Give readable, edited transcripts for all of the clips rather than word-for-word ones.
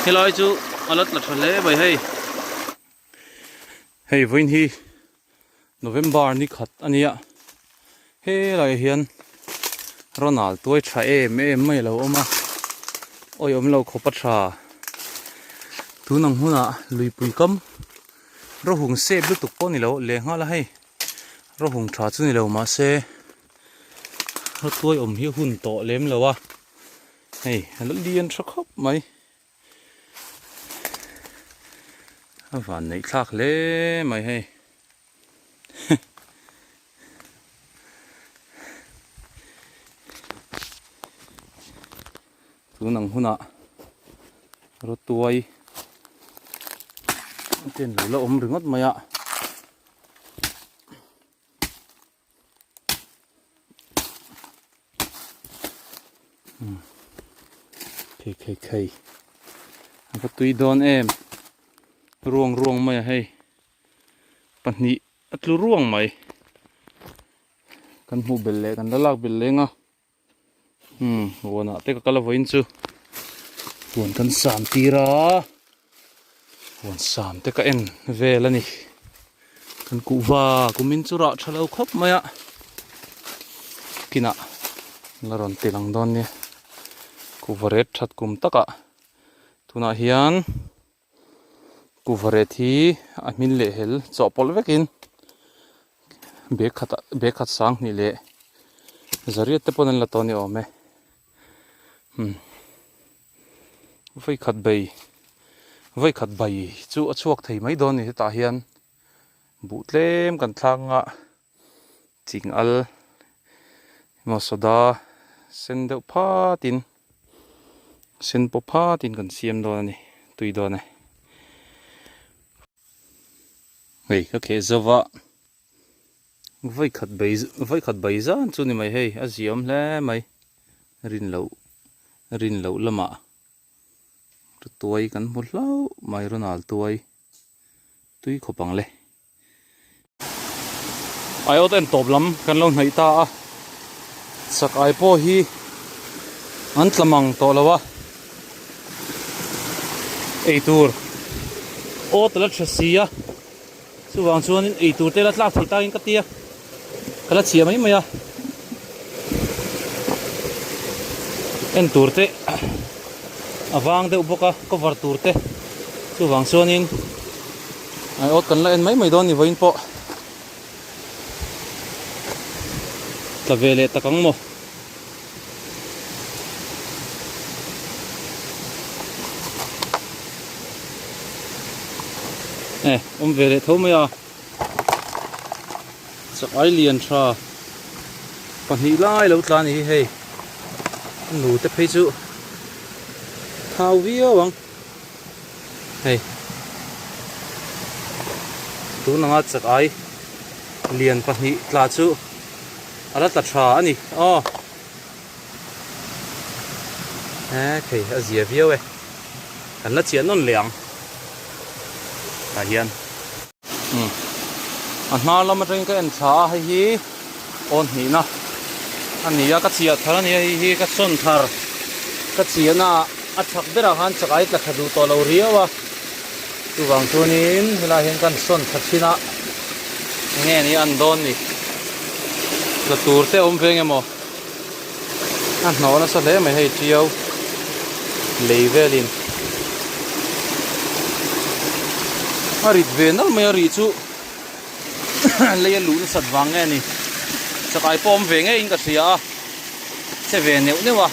helai chu alat la thale bai hei hei voin hi November ni khat ania he lai hian Ronald toy tha em mai lo oma oi om lo khopa tha tu nang huna lui pui kam ro hung se blu tuk po ni lo le nga la hei ro hung tha chu ni lo ma se ro toy om hi hun to lem lo wa hei lo lian tha khop mai van nei thak le mai hei tu nang huna ro tuai ten lo om ringot maya kei apa tui don em ruang mai hei pahni atlu ruang mai kan mu belle kan lalak belle nga wona te ka kala voin chu tuan kan sam tira wan sam te ka en velani kan kuwa kumin chu ra thalo khop maya kina laron tilang don ni kuvaret that kum taka tuna hian kuvaret hi a min le hel chopol vekin be khat sang ni le zariat te ponen la toni ome vai khat bai chu achuak thei mai don ni ta hian butlem kan thlanga chingal mosoda sendeu phatin sen po phatin kan siam don ni tui don ne hei ka ke zawa vai khat bai zan chu ni mai hei aziam hle mai rin lo lama tuai kan mu hlau mai Ronald tuai tui khopang le ai oten toplam kan lo nei ta a sak ai po hi an tlamang to lawa ei tur o tala thrasia chuwang chuanin ei tur te la tlak thei tangin ka tia kala chia mai maya en tur te awang de uboka cover tur te chuwang chuanin ai ot kan la en mai don ni voin po tavele takang mo vele thau maya sak ai lian tha pahnih lai lo tla ni hei nu te phei chu thau vio wang hei tu nanga sak ai lian pahnih tla chu ala ta tha ani thei azia vio kan la chian non liang ta hian na lama tring ka en tha hi on hi na ania ka chia thar ani hi ka son thar ka chia na a thak bera han chakai tla thadu to lo riawa tu wang chunin hela hen kan son thachina nge ni an don ni la tur te om veng emo an no na sa le mai hei chiao levelin arit venal mai ari chu leia lu sat wang nge ni chakai pom ve nge in ka sia che ve neu newa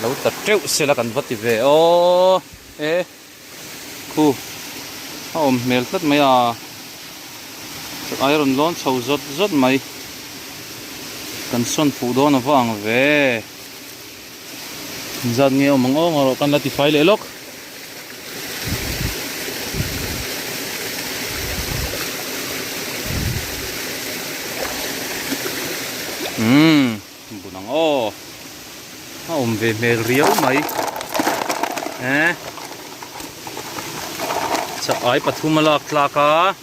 lo ta treu se la kan vati ve khu om mel tat mai a chakai ron lon chho zot mai kan son fu don awang ve zan nge omang ro kan lati file elok bunang về mel riau mai cha ai pathumala klaka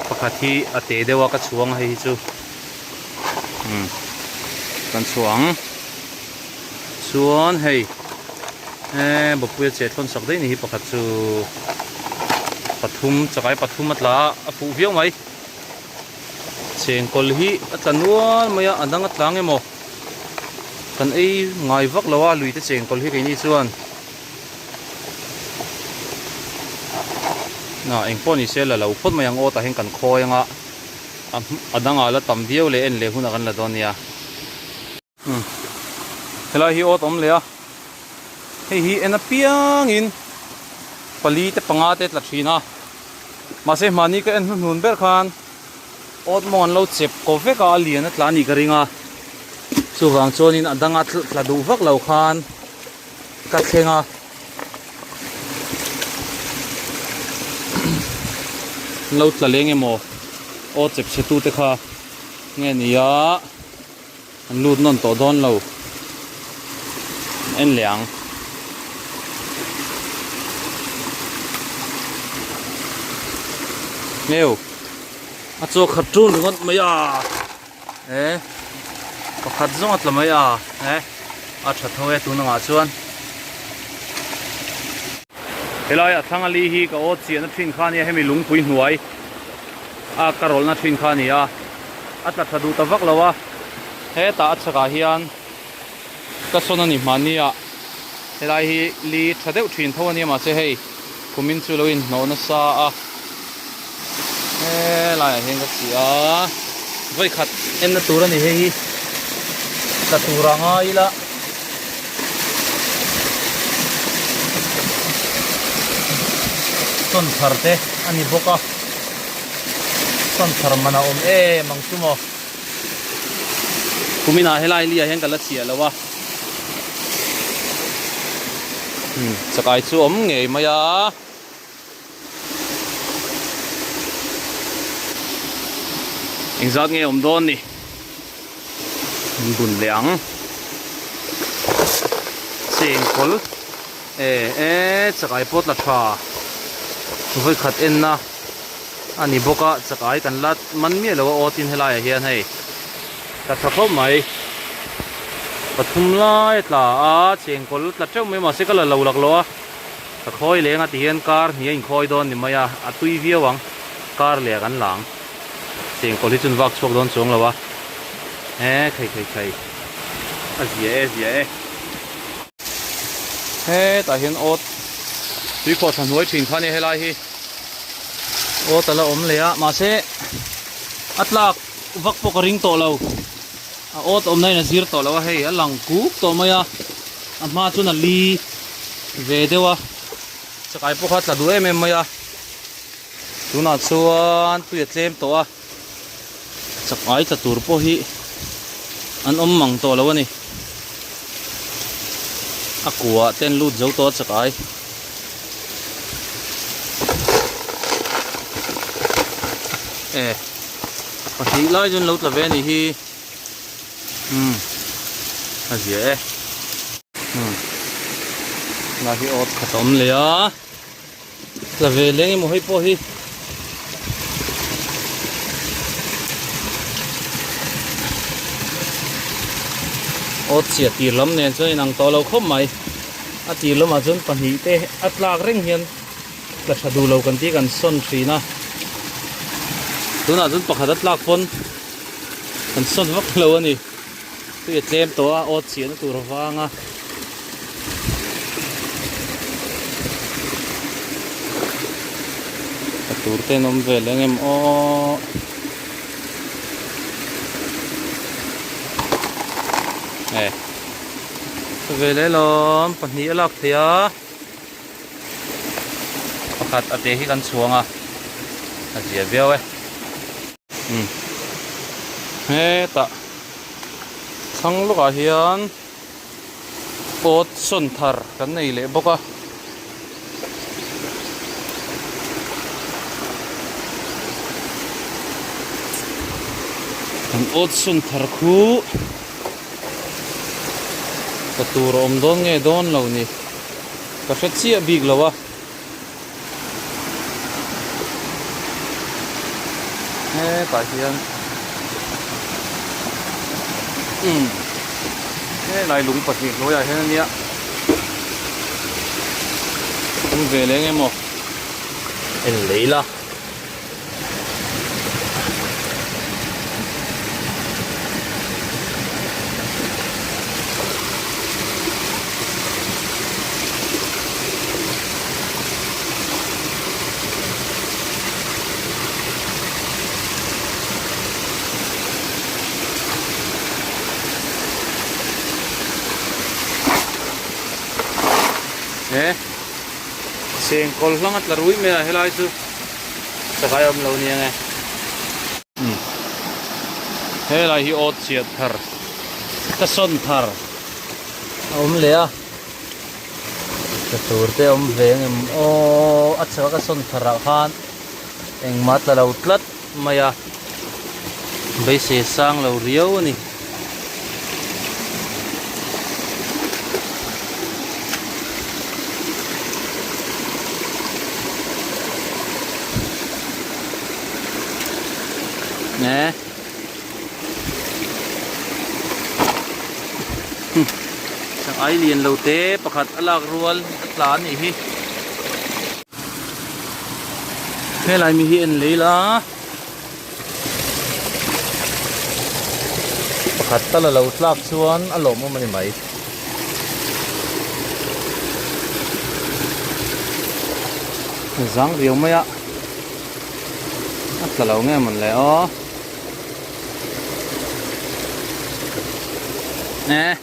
pakhathi ate dewa ka chuang hei chu kan chuan hei bapuya che thon sak dei ni hi pakhat chu pathum chakai pathum atla a pu viau mai chengkol hi atlanual maya adang atlang emo kan ei ngai vak lawa lui te chengkol hi keini chuan na engpon ni sel la uphot mayang o ta heng kan khoyanga adanga la tam viau le en le huna kan la donia helai hi ot om le a hei hi en a piang in pali te panga te tla thina ma se mani ka en hun ber khan ot mon lo chep ko veka lian atla ni karinga chuwang chonin adanga tla du vak lo khan ka thlenga lo tla leng emo o chep se tu te kha nge nia an lut non to don lo en liang neu a chu khat tu ngot maya pakhat zong atla maya a tha thoe tu na nga chuan helai a thanga li hi ka o chi na thin khania hemi lungpui hnuai a karol na thin khania atla thadu ta vak lawa he ta achaka hian ka sonani mania helai hi li thadeu thin thawani ma che hei kumin chu loin no na sa a lai heng ka sia vai khat en na turani hei ta turanga ila son tharte ani boka son thar mana mangsumo kumina helai lia heng kala chia lawa sakai chu om nge maya engzat nge om don ni bun liang chengkol sakai pot la tha voi khat en na ani boka chakai kan lat man mi lo otin helai hian hei ta thakho mai pathum lai tla a chengkol tla treu mai ma se kala lo lak lo a ta khoi lenga ti hian kar ni in khoi don ni maya atui viawang kar le kan lang chengkol hi chun wak chok don chong lawa khai azia ta hian ot tui kho than huai thin khani helai hi o tala om le a ma se atlak vak po ka ring to lo a ot om nai na zir to lo hei a lang kuk to maya a ma chu na li ve dewa chakai po khat la du em maya tuna chuan tu ye tlem to a chakai ta tur po hi an om mang to lo ani akua ten lut zo to chakai pati lai jun lo tla ve ni hi azia na hi ot khatom le a tla ve leng mo hoi po hi ot chia ti lam nen choi nang to lo khom mai a ti lo ma chun pani te atlak reng hian la thadu lo kan ti kan son thina tuna chun pakhat atlak pon kan son vak lo ani tu ye tlem to a ot chian tur wanga tur te nom ve lengem o về lấy lom pani alak thia pakhat ate hi kan chuanga azia viau ta thang luka hian pot son thar kan nei le boka kan ot son thar khu ka tur om don nge don lo ni ka hret chia big lowa ta hian lại lúng bật hiện lối à thế này ạ không về lấy em một em lấy là nè sen col lang at larui me helai chu sakai om lo ni nge helai hi ot chiat thar ta son thar om le a ta tur te om veng em o acha ka son thar khan eng mat la lo tlat maya bei se sang lo riau ni nè sang ai liền lâu té pakhat alak rual atla ni hi helai mi hi en leila pakhat tala lo tlak chuan alom mo mani mai zang riau maya atla lo nge man le o nè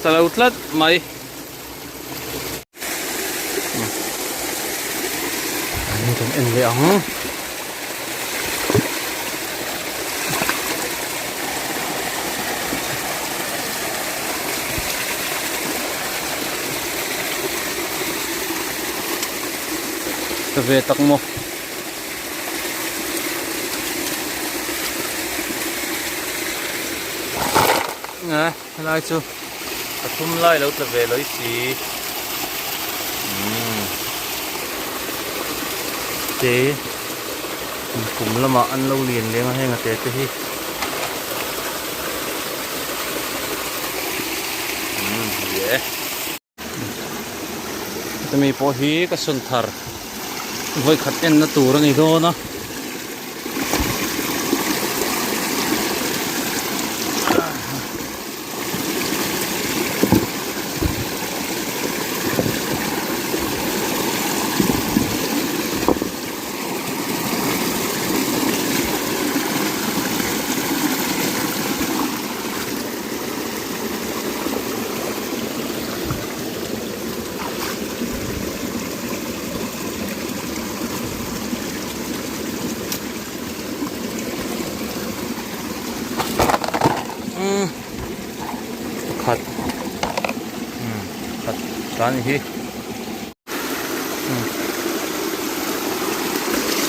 tala utlat mai anh trong en le ang ta về tắc mo nè lại chưa thum lại lâu ta về lấy xí thế cũng là mà ăn lâu liền lên hay là thế thế hi yeah ta mi po hi ka sun thar voi khat en na tur ni do na khát khát cái gì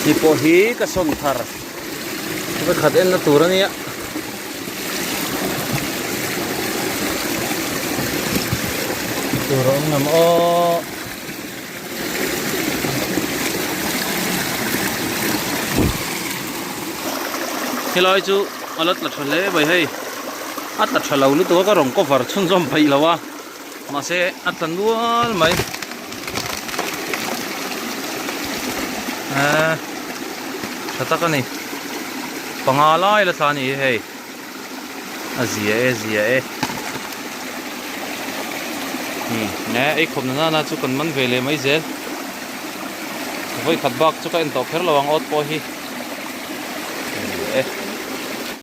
thì po hi cái son thar cái khát en nó tura ni ạ tura ông nằm o thì nói chú alat là chole vậy hay at là chalo lu to ka rong ko var chun zom phai lawa ma se atan dual mai chata ka ni pangalai la thani hey azia e nè ai khom na chu kan man vele mai zel voi khat bak chu ka en to pher lawang ot po hi